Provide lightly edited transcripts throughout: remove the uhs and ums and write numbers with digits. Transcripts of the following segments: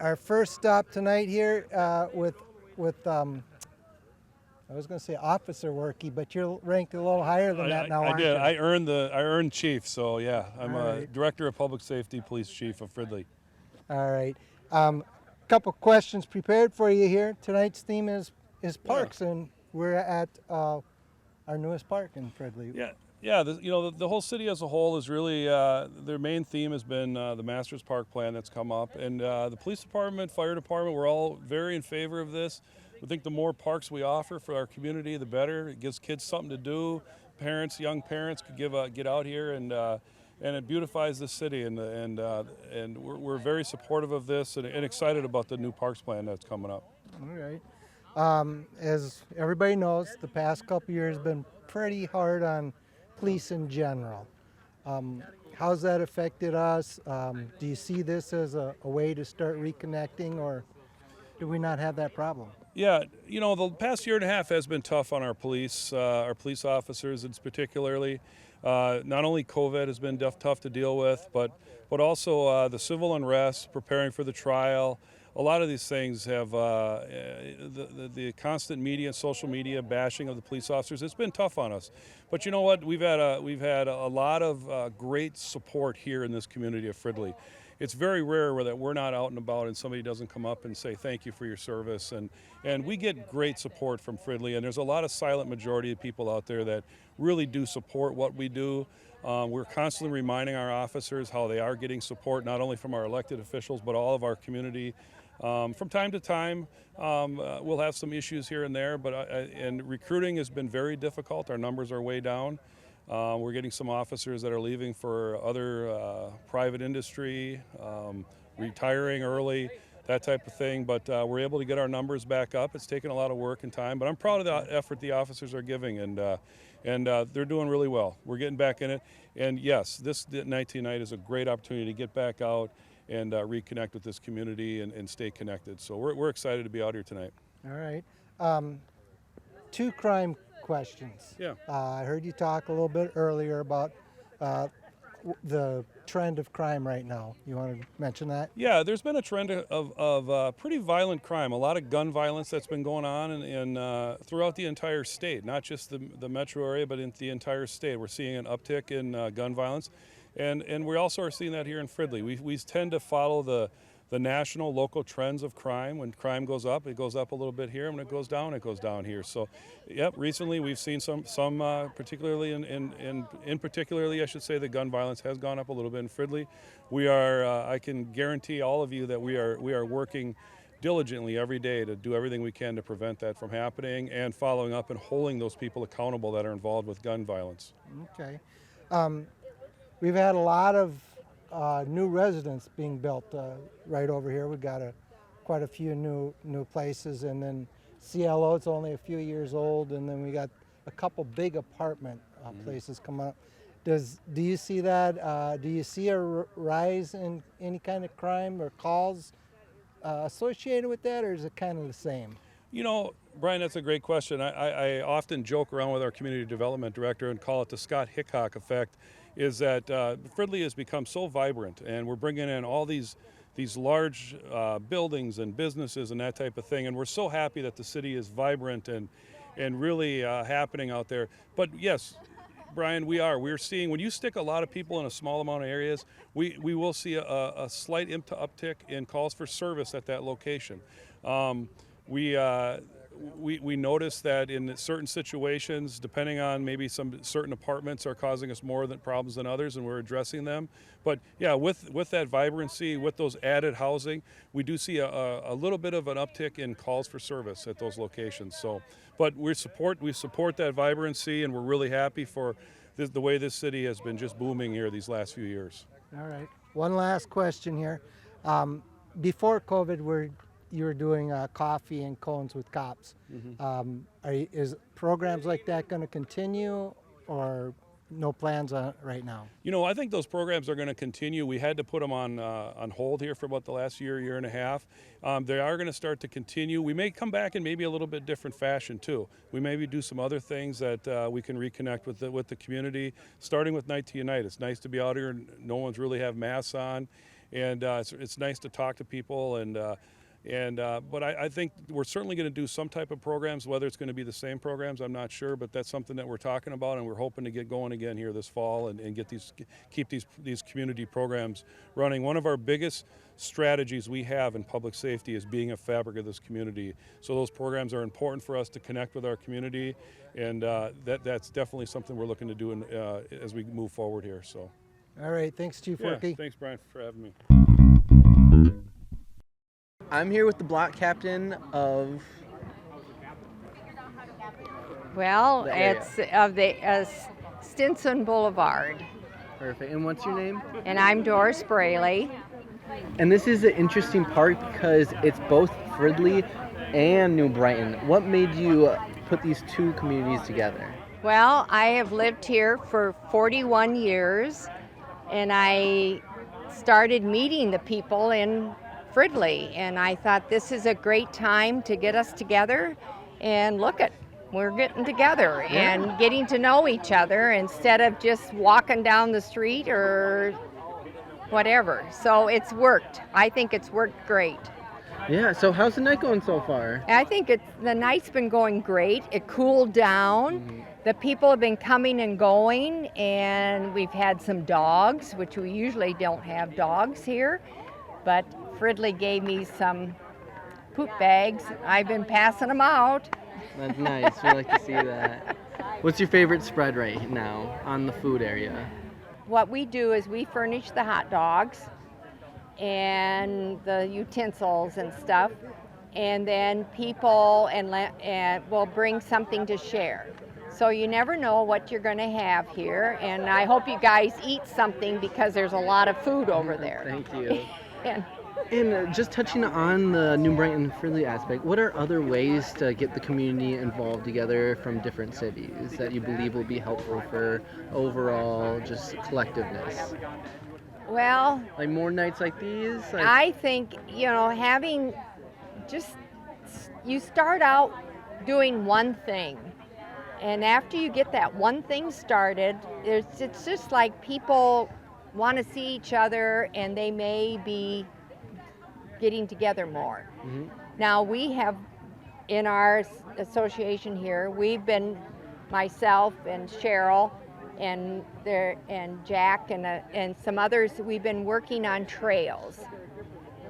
our first stop tonight here with I was going to say officer worky, but you're ranked a little higher than that now, I aren't did. you? I earned chief. So yeah, I'm All a right. director of public safety, police chief of Fridley. All right. Couple questions prepared for you here. Tonight's theme is parks, and we're at our newest park in Fridley. Yeah. Yeah, the whole city as a whole is really, their main theme has been the Masters Park plan that's come up. And the police department, fire department, we're all very in favor of this. We think the more parks we offer for our community, the better. It gives kids something to do. Parents, young parents could get out here and it beautifies the city. And we're very supportive of this and excited about the new parks plan that's coming up. All right. As everybody knows, the past couple years have been pretty hard on police in general. How's that affected us? Do you see this as a way to start reconnecting, or do we not have that problem? Yeah, the past year and a half has been tough on our police officers, it's particularly. Not only COVID has been tough to deal with, but also the civil unrest, preparing for the trial. A lot of these things have the constant media and social media bashing of the police officers. It's been tough on us, but you know what? We've had a lot of great support here in this community of Fridley. It's very rare that we're not out and about and somebody doesn't come up and say thank you for your service, and we get great support from Fridley, and there's a lot of silent majority of people out there that really do support what we do. We're constantly reminding our officers how they are getting support, not only from our elected officials but all of our community. From time to time, we'll have some issues here and there, and recruiting has been very difficult. Our numbers are way down. We're getting some officers that are leaving for other private industry, retiring early, that type of thing. But we're able to get our numbers back up. It's taken a lot of work and time, but I'm proud of the effort the officers are giving, and they're doing really well. We're getting back in it. And yes, this night tonight is a great opportunity to get back out and reconnect with this community and stay connected. So we're excited to be out here tonight. All right. Two crime questions. Yeah. I heard you talk a little bit earlier about the trend of crime right now. You want to mention that? Yeah, there's been a trend of pretty violent crime, a lot of gun violence that's been going on throughout the entire state, not just the metro area, but in the entire state. We're seeing an uptick in gun violence, and we also are seeing that here in Fridley. We tend to follow the national, local trends of crime. When crime goes up, it goes up a little bit here, and when it goes down here. So, yep, recently we've seen some particularly in particularly, I should say, the gun violence has gone up a little bit in Fridley. We are, I can guarantee all of you that we are working diligently every day to do everything we can to prevent that from happening and following up and holding those people accountable that are involved with gun violence. Okay. We've had a lot of new residents being built right over here. We've got quite a few new places, and then CLO, it's only a few years old, and then we got a couple big apartment places coming up. Do you see that? Do you see a rise in any kind of crime or calls associated with that, or is it kind of the same? Brian, that's a great question. I often joke around with our community development director and call it the Scott Hickok effect, is that Fridley has become so vibrant, and we're bringing in all these large buildings and businesses and that type of thing, and we're so happy that the city is vibrant and really happening out there. But yes, Brian, we're seeing, when you stick a lot of people in a small amount of areas, we will see a slight uptick in calls for service at that location. We notice that in certain situations, depending on maybe some certain apartments are causing us more problems than others, and we're addressing them. But yeah, with that vibrancy, with those added housing, we do see a little bit of an uptick in calls for service at those locations. So, but we support that vibrancy, and we're really happy for the way this city has been just booming here these last few years. All right. One last question here. Before COVID, you were doing coffee and cones with cops. Mm-hmm. Is programs like that going to continue, or no plans on it right now? I think those programs are going to continue. We had to put them on hold here for about the last year and a half. They are going to start to continue. We may come back in maybe a little bit different fashion too. We maybe do some other things that we can reconnect with the community, starting with Night to Unite. It's nice to be out here and no one's really have masks on. and it's nice to talk to people. But I think we're certainly going to do some type of programs. Whether it's going to be the same programs, I'm not sure, but that's something that we're talking about, and we're hoping to get going again here this fall and keep these community programs running. One of our biggest strategies we have in public safety is being a fabric of this community. So those programs are important for us to connect with our community, and that's definitely something we're looking to do as we move forward here. So. All right, thanks, Chief Workey. Yeah, thanks, Brian, for having me. I'm here with the block captain of... Well, The area. it's of the Stinson Boulevard, Perfect. And what's your name? and I'm Doris Braley. And this is an interesting park because it's both Fridley and New Brighton. What made you put these two communities together? Well, I have lived here for 41 years, and I started meeting the people in Fridley, and I thought this is a great time to get us together and we're getting together and getting to know each other instead of just walking down the street or whatever. So it's worked. I think it's worked great. Yeah, so how's the night going so far? I think the night's been going great. It cooled down. The people have been coming and going, and we've had some dogs, which we usually don't have dogs here, but Fridley gave me some poop bags. I've been passing them out. That's nice. We like to see that. What's your favorite spread right now on the food area? What we do is we furnish the hot dogs and the utensils and stuff, and then people and will bring something to share. So you never know what you're going to have here, and I hope you guys eat something because there's a lot of food over there. Thank you. And just touching on the New Brighton Fridley aspect, what are other ways to get the community involved together from different cities that you believe will be helpful for overall just collectiveness? well, Like more nights like these? I think, having you start out doing one thing. And after you get that one thing started, it's just like people want to see each other and they may be getting together more. Mhm. Now we have, in our association here, we've been, myself and Cheryl and Jack and some others, we've been working on trails.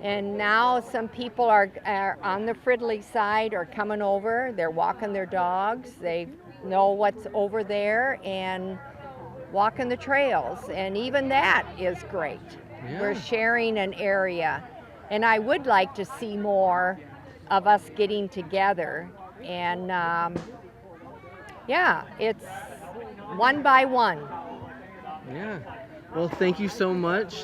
And now some people are on the Fridley side are coming over, they're walking their dogs, they know what's over there and walking the trails, and even that is great. Yeah. We're sharing an area, and I would like to see more of us getting together, and it's one by one. Yeah. Well, thank you so much.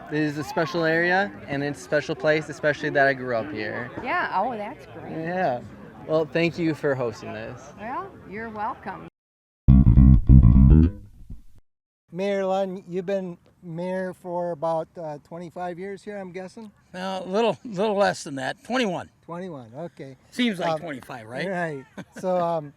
This is a special area and it's a special place, especially that I grew up here. Yeah, oh, that's great. Yeah. Well, thank you for hosting this. Well, you're welcome. Mayor Lund, you've been mayor for about 25 years here, I'm guessing? Well, a little less than that. 21. 21, okay. Seems like 25, right? Right. So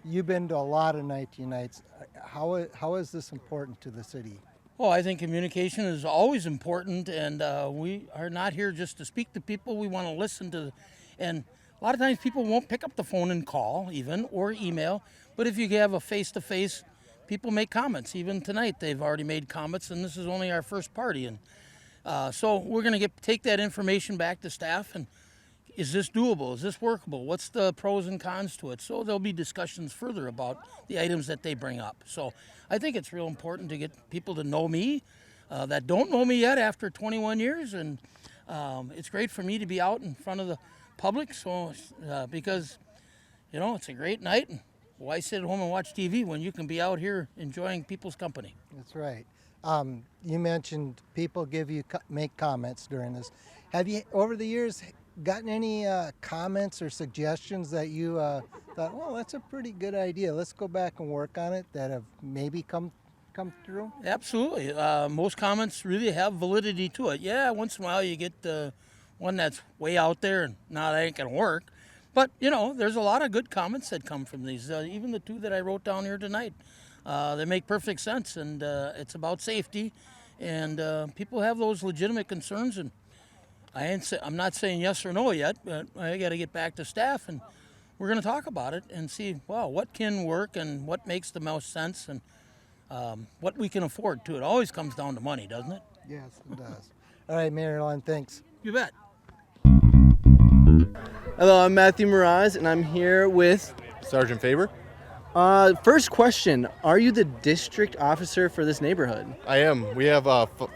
you've been to a lot of night nights. How is this important to the city? Well, I think communication is always important, and we are not here just to speak to people. We want to listen to, and a lot of times people won't pick up the phone and call even, or email, but if you have a face-to-face, people make comments. Even tonight, they've already made comments, and this is only our first party. And so we're going to take that information back to staff, and is this doable? Is this workable? What's the pros and cons to it? So there'll be discussions further about the items that they bring up. So I think it's real important to get people to know me that don't know me yet after 21 years. And it's great for me to be out in front of the public. So because, it's a great night. And why sit at home and watch TV when you can be out here enjoying people's company? That's right. You mentioned people make comments during this. Have you, over the years, gotten any comments or suggestions that you thought, well, that's a pretty good idea, let's go back and work on it, that have maybe come through? Absolutely. Most comments really have validity to it. Yeah, once in a while you get one that's way out there and that ain't going to work. But, there's a lot of good comments that come from these. Even the two that I wrote down here tonight, they make perfect sense. And it's about safety. and people have those legitimate concerns. And I'm not saying yes or no yet, but I got to get back to staff, and we're going to talk about it and see, well, what can work and what makes the most sense, and what we can afford to. It always comes down to money, doesn't it? Yes, it does. All right, Mayor Lund, thanks. You bet. Hello, I'm Matthew Miraz, and I'm here with Sgt Faber. First question, are you the district officer for this neighborhood? I am. We have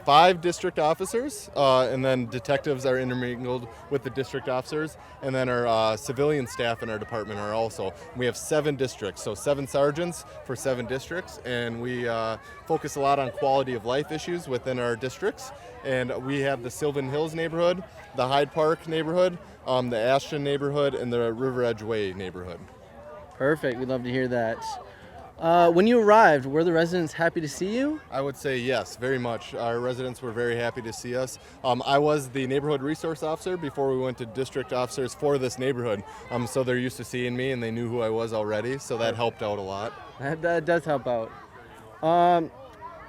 5 district officers, and then detectives are intermingled with the district officers, and then our civilian staff in our department are also. We have 7 districts, so 7 sergeants for 7 districts, and we focus a lot on quality of life issues within our districts. And we have the Sylvan Hills neighborhood, the Hyde Park neighborhood, the Ashton neighborhood, and the River Edge Way neighborhood. Perfect, we'd love to hear that. When you arrived, were the residents happy to see you? I would say yes, very much. Our residents were very happy to see us. I was the neighborhood resource officer before we went to district officers for this neighborhood. So they're used to seeing me and they knew who I was already, so that helped out a lot. That does help out.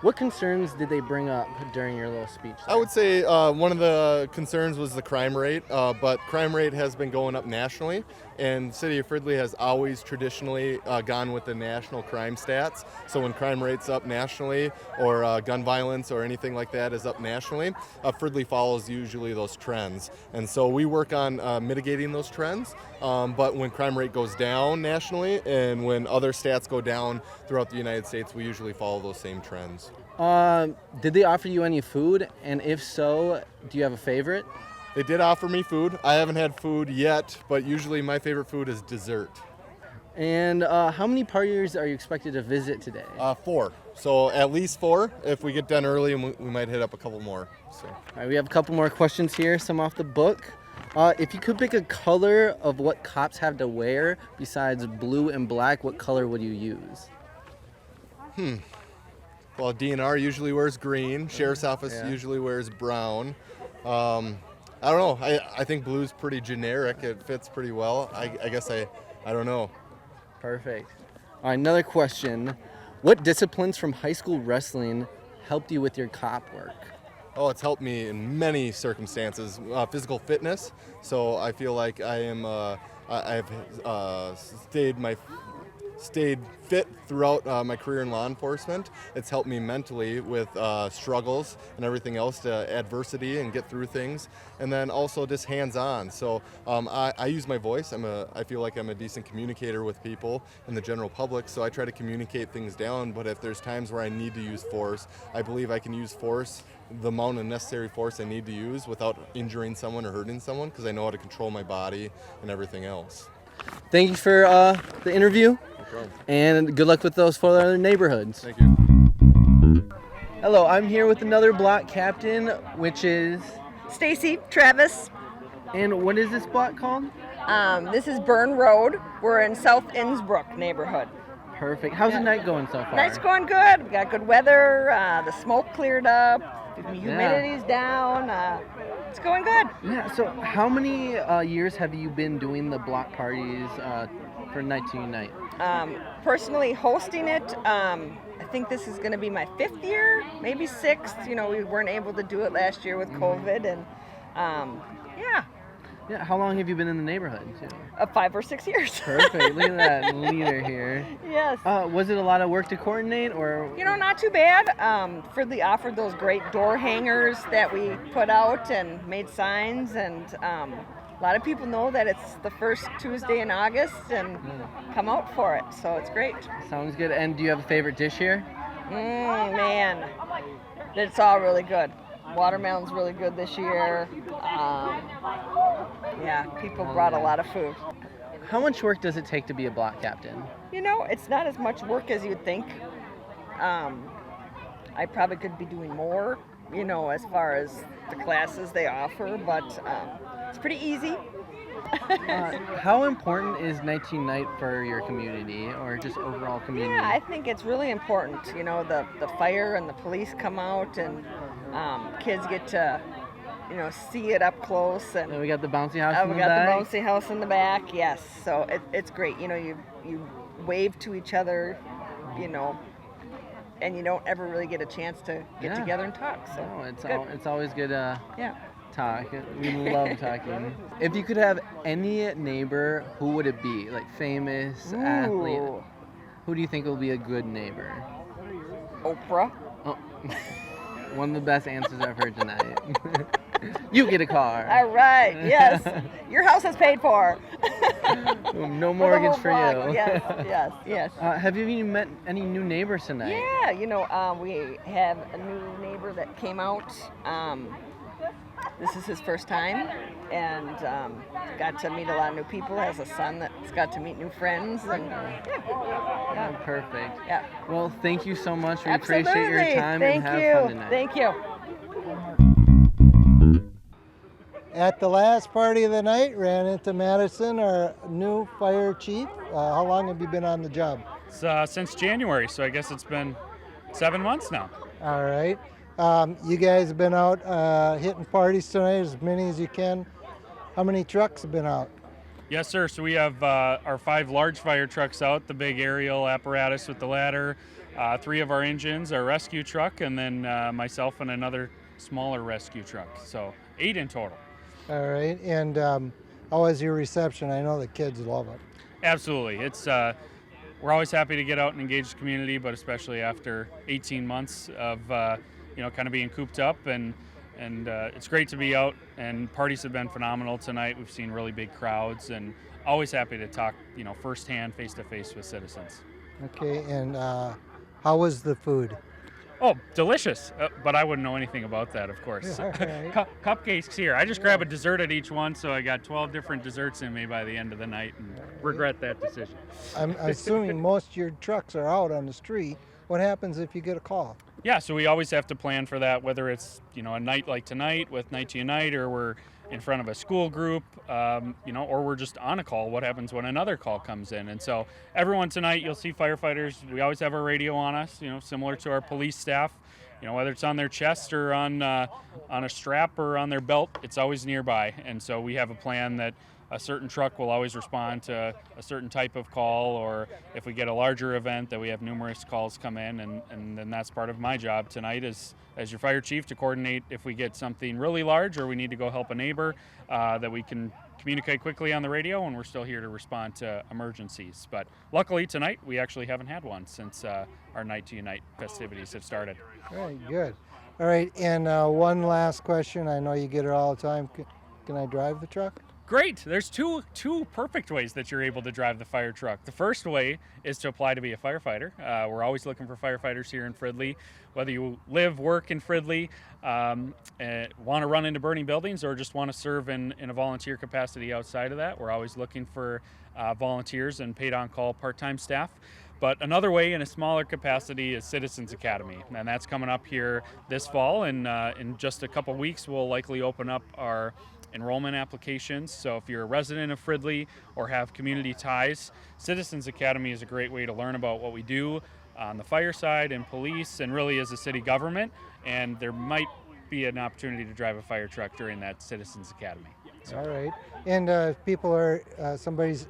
What concerns did they bring up during your little speech there? I would say one of the concerns was the crime rate, but crime rate has been going up nationally, and City of Fridley has always traditionally gone with the national crime stats. So when crime rate's up nationally, or gun violence or anything like that is up nationally, Fridley follows usually those trends. And so we work on mitigating those trends, but when crime rate goes down nationally and when other stats go down throughout the United States, we usually follow those same trends. Did they offer you any food? And if so, do you have a favorite? They did offer me food. I haven't had food yet, but usually my favorite food is dessert. And how many partiers are you expected to visit today? 4. So at least 4. If we get done early, we might hit up a couple more. So. All right, we have a couple more questions here, some off the book. If you could pick a color of what cops have to wear besides blue and black, what color would you use? Well, DNR usually wears green. Sheriff's Office usually wears brown. I don't know. I think blue's pretty generic. It fits pretty well. I guess I don't know. Perfect. All right, another question. What disciplines from high school wrestling helped you with your cop work? Oh, it's helped me in many circumstances. Physical fitness. So I feel like I've stayed fit throughout my career in law enforcement. It's helped me mentally with struggles and everything else, to adversity and get through things, and then also just hands-on. So I use my voice. I feel like I'm a decent communicator with people and the general public, so I try to communicate things down, but if there's times where I need to use force, I believe I can use force, the amount of necessary force I need to use without injuring someone or hurting someone, because I know how to control my body and everything else. Thank you for the interview. No problem. And good luck with those 4 other neighborhoods. Thank you. Hello, I'm here with another block captain, which is... Stacey Travis. And what is this block called? This is Burn Road. We're in South Innsbrook neighborhood. Perfect. How's the night going so far? Night's going good. We got good weather. The smoke cleared up. The humidity's down. It's going good. Yeah, so how many years have you been doing the block parties for Night to Unite? Personally hosting it, I think this is going to be my 5th year, maybe 6th. You know, we weren't able to do it last year with COVID, and yeah. Yeah, how long have you been in the neighborhood? Too? 5 or 6 years. Perfect. Look at that leader here. Yes. Was it a lot of work to coordinate, or? You know, not too bad. Fridley offered those great door hangers that we put out and made signs, and a lot of people know that it's the first Tuesday in August and come out for it, so it's great. Sounds good. And do you have a favorite dish here? Man, it's all really good. Watermelon's really good this year. Yeah, people brought a lot of food. How much work does it take to be a block captain? You know, it's not as much work as you'd think. I probably could be doing more, you know, as far as the classes they offer, but it's pretty easy. How important is Night to Unite for your community, or just overall community? Yeah, I think it's really important. You know, the fire and the police come out, and kids get to, you know, see it up close. And we got the bouncy house in the back. We got the bouncy house in the back, yes. So it's great. You know, you wave to each other, you know, and you don't ever really get a chance to get Yeah. together and talk. So No, good. it's always good to Yeah. talk. We love talking. If you could have any neighbor, who would it be? Like famous athlete. Ooh. Who do you think will be a good neighbor? Oprah. Oh, one of the best answers I've heard tonight. You get a car. All right. Yes. Your house is paid for. No For the mortgage whole for block. you. Yes. Have you even met any new neighbors tonight? Yeah, we have a new neighbor that came out. This is his first time, and got to meet a lot of new people. Has a son that's got to meet new friends, and Oh, perfect. yeah. Well, thank you so much. We Absolutely. appreciate your time Thank and have you. fun tonight. Thank you. At the last party of the night, ran into Madison, our new fire chief. How long have you been on the job? Since January, so I guess it's been 7 months now. All right. You guys have been out hitting parties tonight, as many as you can. How many trucks have been out? Yes, sir. So we have our 5 large fire trucks out, the big aerial apparatus with the ladder, 3 of our engines, our rescue truck, and then myself and another smaller rescue truck. So 8 in total. All right. And how was your reception? I know the kids love it. Absolutely. It's we're always happy to get out and engage the community, but especially after 18 months of kind of being cooped up, and it's great to be out. And parties have been phenomenal tonight. We've seen really big crowds, and always happy to talk firsthand, face to face with citizens. Okay. And how was the food? Oh, delicious! But I wouldn't know anything about that, of course. All right. Cupcakes here. I just grab a dessert at each one, so I got 12 different desserts in me by the end of the night, and regret that decision. I'm assuming most of your trucks are out on the street. What happens if you get a call? Yeah, so we always have to plan for that, whether it's a night like tonight with Night to Unite, or we're in front of a school group, or we're just on a call. What happens when another call comes in? And so everyone tonight, you'll see firefighters. We always have our radio on us, similar to our police staff. Whether it's on their chest or on a strap or on their belt, it's always nearby. And so we have a plan that a certain truck will always respond to a certain type of call, or if we get a larger event, that we have numerous calls come in, and then that's part of my job tonight as your fire chief, to coordinate if we get something really large or we need to go help a neighbor, that we can communicate quickly on the radio, and we're still here to respond to emergencies. But luckily tonight we actually haven't had one since our Night to Unite festivities have started. All right, good. All right, and one last question. I know you get it all the time. Can I drive the truck? Great. There's two perfect ways that you're able to drive the fire truck. The first way is to apply to be a firefighter. We're always looking for firefighters here in Fridley. Whether you live, work in Fridley, want to run into burning buildings, or just want to serve in a volunteer capacity outside of that, we're always looking for volunteers and paid on-call part-time staff. But another way in a smaller capacity is Citizens Academy, and that's coming up here this fall. And in just a couple weeks, we'll likely open up our enrollment applications. So if you're a resident of Fridley or have community ties, Citizens Academy is a great way to learn about what we do on the fire side and police, and really as a city government. And there might be an opportunity to drive a fire truck during that Citizens Academy. So. All right. And if people are, somebody's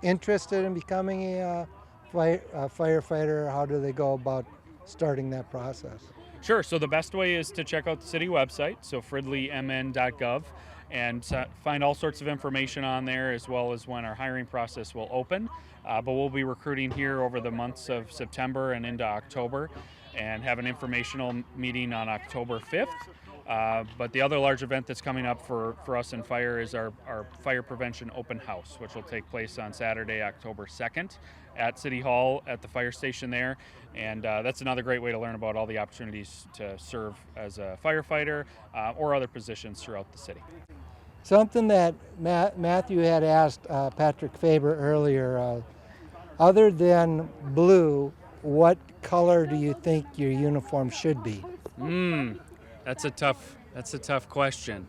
interested in becoming a firefighter, how do they go about starting that process? Sure. So the best way is to check out the city website, so fridleymn.gov, and find all sorts of information on there, as well as when our hiring process will open. But we'll be recruiting here over the months of September and into October, and have an informational meeting on October 5th. But the other large event that's coming up for us in fire is our Fire Prevention Open House, which will take place on Saturday, October 2nd at City Hall at the fire station there. And that's another great way to learn about all the opportunities to serve as a firefighter or other positions throughout the city. Something that Matthew had asked Patrick Faber earlier, other than blue, what color do you think your uniform should be? That's a tough question.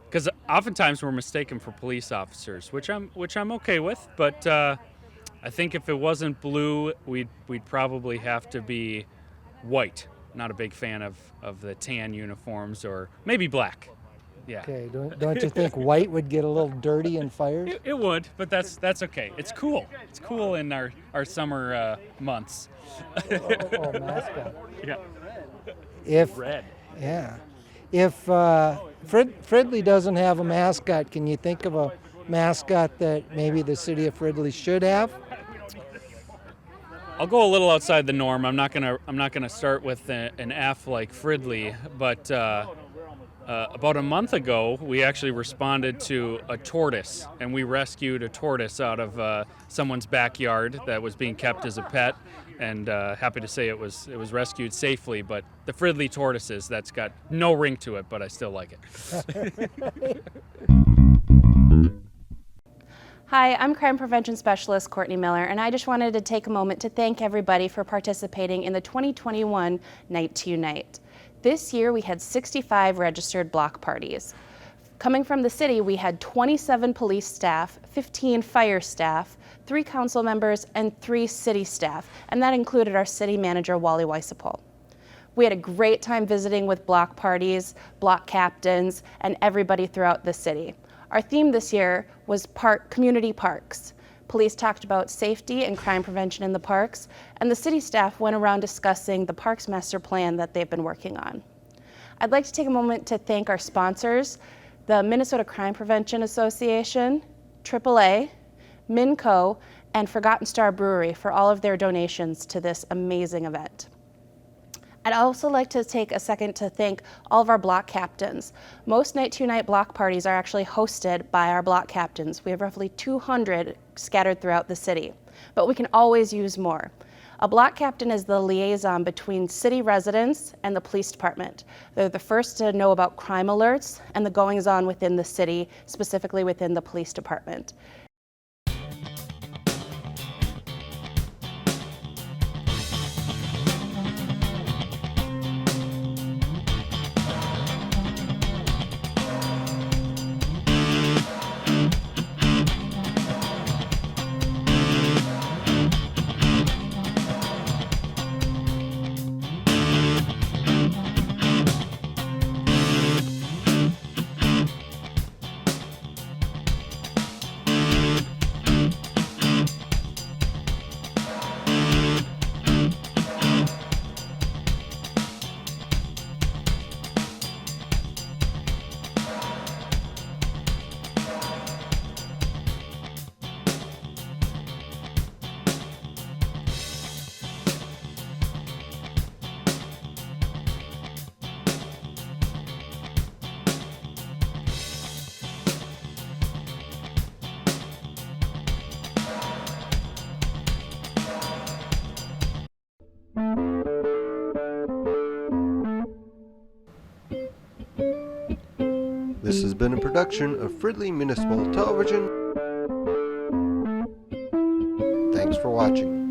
Because oftentimes we're mistaken for police officers, which I'm okay with. But I think if it wasn't blue, we'd probably have to be white. Not a big fan of the tan uniforms, or maybe black. Yeah. Okay, don't you think white would get a little dirty in fires? It would, but that's okay. It's cool. It's cool in our summer months. Oh, mascot. Yeah. If Red. Yeah. If Fridley doesn't have a mascot, can you think of a mascot that maybe the city of Fridley should have? I'll go a little outside the norm. I'm not gonna start with an F like Fridley, but about a month ago, we actually responded to a tortoise, and we rescued a tortoise out of someone's backyard that was being kept as a pet. And happy to say it was rescued safely. But the Fridley tortoises, that's got no ring to it, but I still like it. Hi, I'm Crime Prevention Specialist Courtney Miller, and I just wanted to take a moment to thank everybody for participating in the 2021 Night to Unite. This year we had 65 registered block parties. Coming from the city, we had 27 police staff, 15 fire staff, 3 council members, and 3 city staff, and that included our city manager, Wally Weissapol. We had a great time visiting with block parties, block captains, and everybody throughout the city. Our theme this year was community parks. Police talked about safety and crime prevention in the parks, and the city staff went around discussing the Parks Master Plan that they've been working on. I'd like to take a moment to thank our sponsors, the Minnesota Crime Prevention Association, AAA, Minco, and Forgotten Star Brewery for all of their donations to this amazing event. I'd also like to take a second to thank all of our block captains. Most Night to Unite block parties are actually hosted by our block captains. We have roughly 200 scattered throughout the city, but we can always use more. A block captain is the liaison between city residents and the police department. They're the first to know about crime alerts and the goings-on within the city, specifically within the police department. This has been a production of Fridley Municipal Television. Thanks for watching.